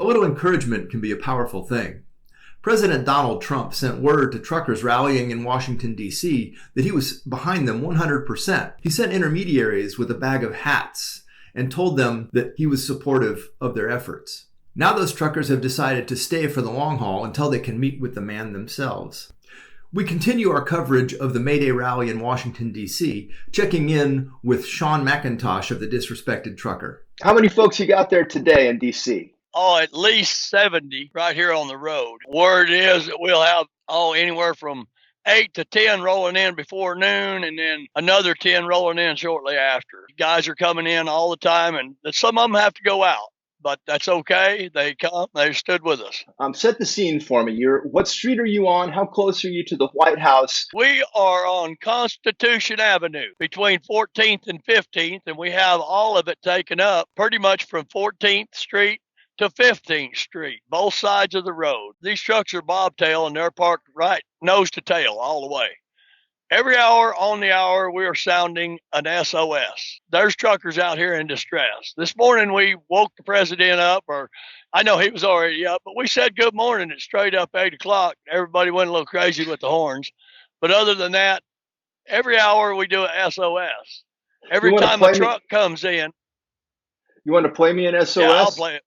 little encouragement can be a powerful thing. President Donald Trump sent word to truckers rallying in Washington, D.C. that he was behind them 100%. He sent intermediaries with a bag of hats and told them that he was supportive of their efforts. Now those truckers have decided to stay for the long haul until they can meet with the man themselves. We continue our coverage of the MayDay rally in Washington, D.C., checking in with Shawn McIntosh of the Disrespected Trucker. How many folks you got there today in D.C.? Oh, at least 70 right here on the road. Word is that we'll have anywhere from 8 to 10 rolling in before noon, and then another 10 rolling in shortly after. Guys are coming in all the time, and some of them have to go out. But that's okay. They come. They stood with us. Set the scene for me. What street are you on? How close are you to the White House? We are on Constitution Avenue between 14th and 15th, and we have all of it taken up pretty much from 14th Street to 15th Street, both sides of the road. These trucks are bobtail, and they're parked right nose to tail all the way. Every hour on the hour, we are sounding an SOS. There's truckers out here in distress. This morning, we woke the president up, or I know he was already up, but we said good morning at straight up 8 o'clock. Everybody went a little crazy with the horns. But other than that, every hour we do an SOS. Every time a truck comes in. You want to play me an SOS? Yeah, I'll play it.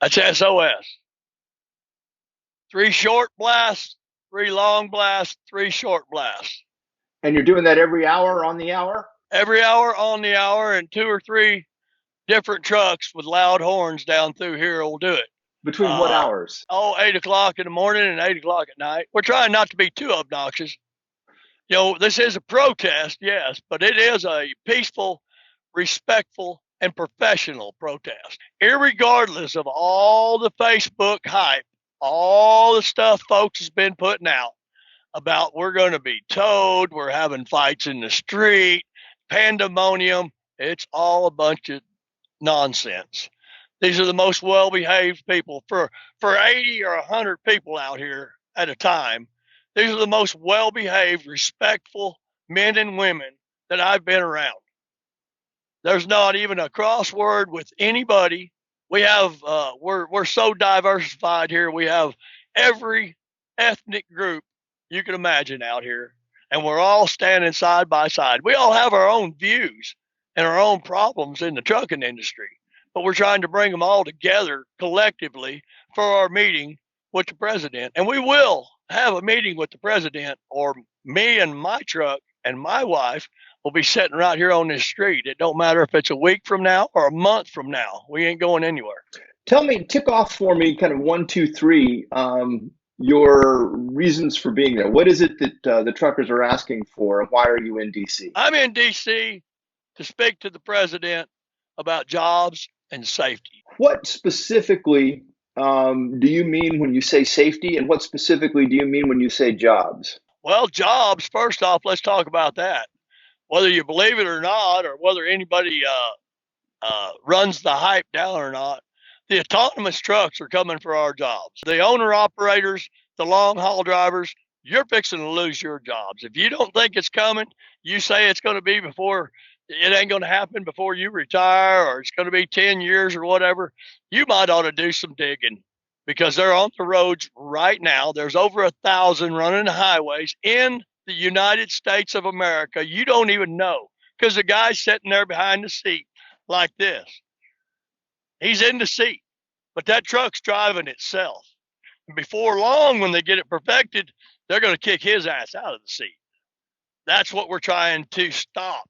That's SOS. 3 short blasts, 3 long blasts, 3 short blasts. And you're doing that every hour on the hour? Every hour on the hour, and 2 or 3 different trucks with loud horns down through here will do it. Between what hours? 8 o'clock in the morning and 8 o'clock at night. We're trying not to be too obnoxious. You know, this is a protest, yes, but it is a peaceful, respectful, and professional protest. Irregardless of all the Facebook hype, all the stuff folks has been putting out about we're going to be towed, we're having fights in the street, pandemonium, it's all a bunch of nonsense. These are the most well-behaved people. For 80 or 100 people out here at a time, these are the most well-behaved, respectful men and women that I've been around. There's not even a crossword with anybody. We have, we're so diversified here. We have every ethnic group you can imagine out here, and we're all standing side by side. We all have our own views and our own problems in the trucking industry, but we're trying to bring them all together collectively for our meeting with the president. And we will have a meeting with the president, or me and my truck and my wife will be sitting right here on this street. It don't matter if it's a week from now or a month from now. We ain't going anywhere. Tick off for me kind of 1, 2, 3, your reasons for being there. What is it that the truckers are asking for, and why are you in D.C.? I'm in D.C. to speak to the president about jobs and safety. What specifically do you mean when you say safety, and what specifically do you mean when you say jobs? Well, jobs, first off, let's talk about that. Whether you believe it or not, or whether anybody runs the hype down or not, the autonomous trucks are coming for our jobs. The owner-operators, the long-haul drivers, you're fixing to lose your jobs. If you don't think it's coming, you say it's going to be before, it ain't going to happen before you retire, or it's going to be 10 years or whatever, you might ought to do some digging, because they're on the roads right now. There's over 1,000 running the highways in the United States of America. You don't even know, because the guy's sitting there behind the seat like this. He's in the seat, but that truck's driving itself. And before long, when they get it perfected, they're going to kick his ass out of the seat. That's what we're trying to stop.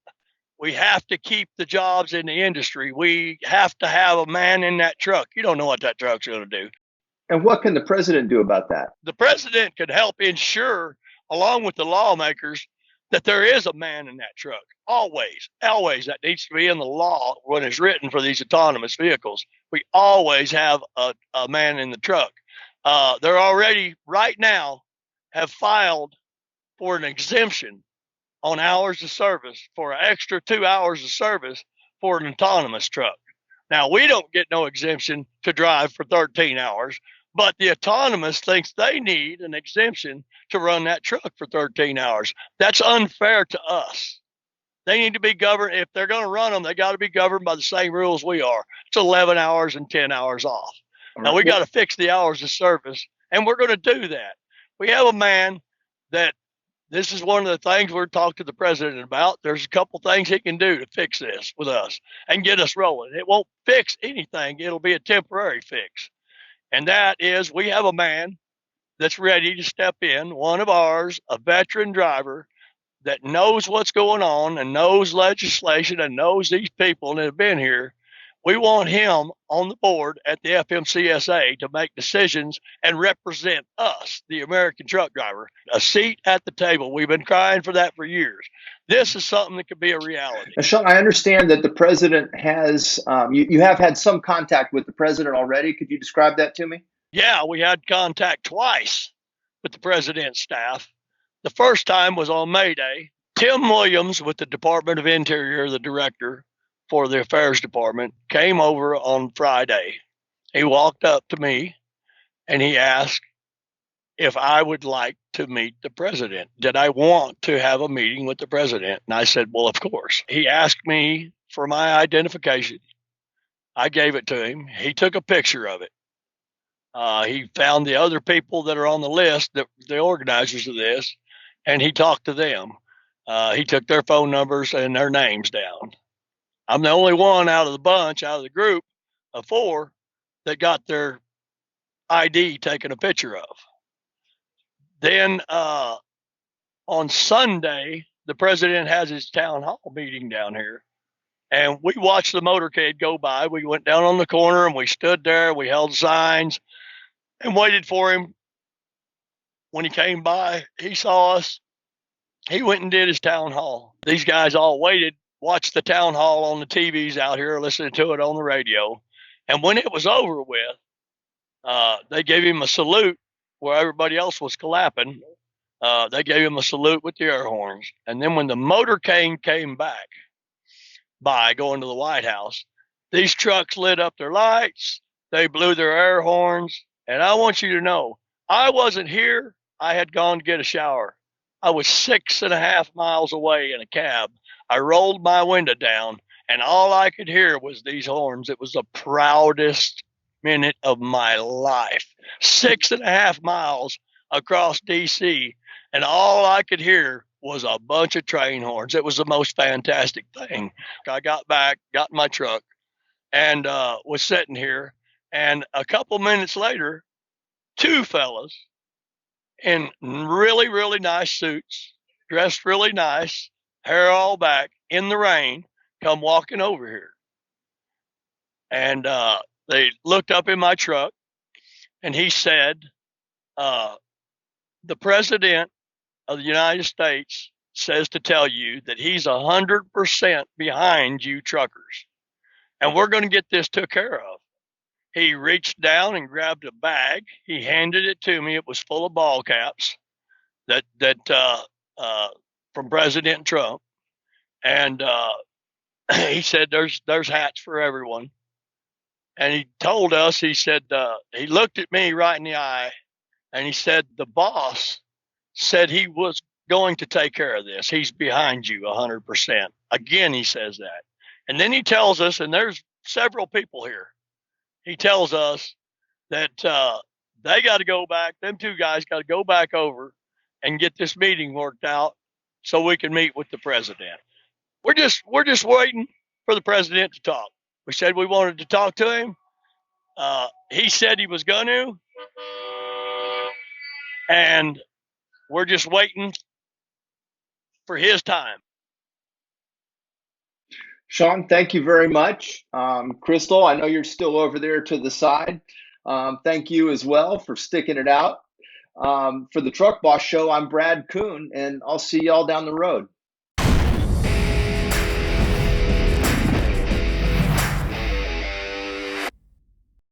We have to keep the jobs in the industry. We have to have a man in that truck. You don't know what that truck's going to do. And what can the president do about that? The president could help ensure, along with the lawmakers, that there is a man in that truck. Always that needs to be in the law when it's written for these autonomous vehicles. We always have a man in the truck. They're already right now have filed for an exemption on hours of service for an extra 2 hours of service for an autonomous truck. Now, we don't get no exemption to drive for 13 hours. But the autonomous thinks they need an exemption to run that truck for 13 hours. That's unfair to us. They need to be governed. If they're going to run them, they got to be governed by the same rules we are. It's 11 hours and 10 hours off. All Now, right. we got to fix the hours of service, and we're going to do that. We have a man that this is one of the things we're talking to the president about. There's a couple things he can do to fix this with us and get us rolling. It won't fix anything. It'll be a temporary fix. And that is we have a man that's ready to step in, one of ours, a veteran driver that knows what's going on and knows legislation and knows these people that have been here. We want him on the board at the FMCSA to make decisions and represent us, the American truck driver, a seat at the table. We've been crying for that for years. This is something that could be a reality. Now, Shawn, I understand that the president has, you have had some contact with the president already. Could you describe that to me? Yeah, we had contact twice with the president's staff. The first time was on MayDay. Tim Williams with the Department of Interior, the director for the Affairs Department, came over on Friday. He walked up to me and he asked if I would like to meet the president. Did I want to have a meeting with the president? And I said, well, of course. He asked me for my identification. I gave it to him. He took a picture of it. He found the other people that are on the list, the organizers of this, and he talked to them. He took their phone numbers and their names down. I'm the only one out of the bunch, out of the group of 4, that got their ID taken a picture of. Then on Sunday, the president has his town hall meeting down here. And we watched the motorcade go by. We went down on the corner and we stood there. We held signs and waited for him. When he came by, he saw us. He went and did his town hall. These guys all waited, watched the town hall on the TVs out here, listening to it on the radio. And when it was over with, they gave him a salute where everybody else was clapping. They gave him a salute with the air horns. And then when the motorcade came back by going to the White House, these trucks lit up their lights. They blew their air horns. And I want you to know, I wasn't here. I had gone to get a shower. I was 6.5 miles away in a cab. I rolled my window down, and all I could hear was these horns. It was the proudest minute of my life. 6.5 miles across D.C., and all I could hear was a bunch of train horns. It was the most fantastic thing. I got back, got in my truck, and was sitting here. And a couple minutes later, 2 fellas in really, really nice suits, dressed really nice, hair all back, in the rain, come walking over here. And they looked up in my truck, and he said, the president of the United States says to tell you that he's 100% behind you truckers, and we're going to get this took care of. He reached down and grabbed a bag. He handed it to me. It was full of ball caps that from President Trump. And he said, there's hats for everyone. And he told us, he said, he looked at me right in the eye and he said, the boss said he was going to take care of this. He's behind you 100%. Again, he says that. And then he tells us, and there's several people here, he tells us that they got to go back. Them 2 guys got to go back over and get this meeting worked out so we can meet with the president. We're just waiting for the president to talk. We said we wanted to talk to him. He said he was going to, and we're just waiting for his time. Shawn, thank you very much. Crystal, I know you're still over there to the side. Thank you as well for sticking it out. For the Truck Boss Show, I'm Brad Kuhn, and I'll see y'all down the road.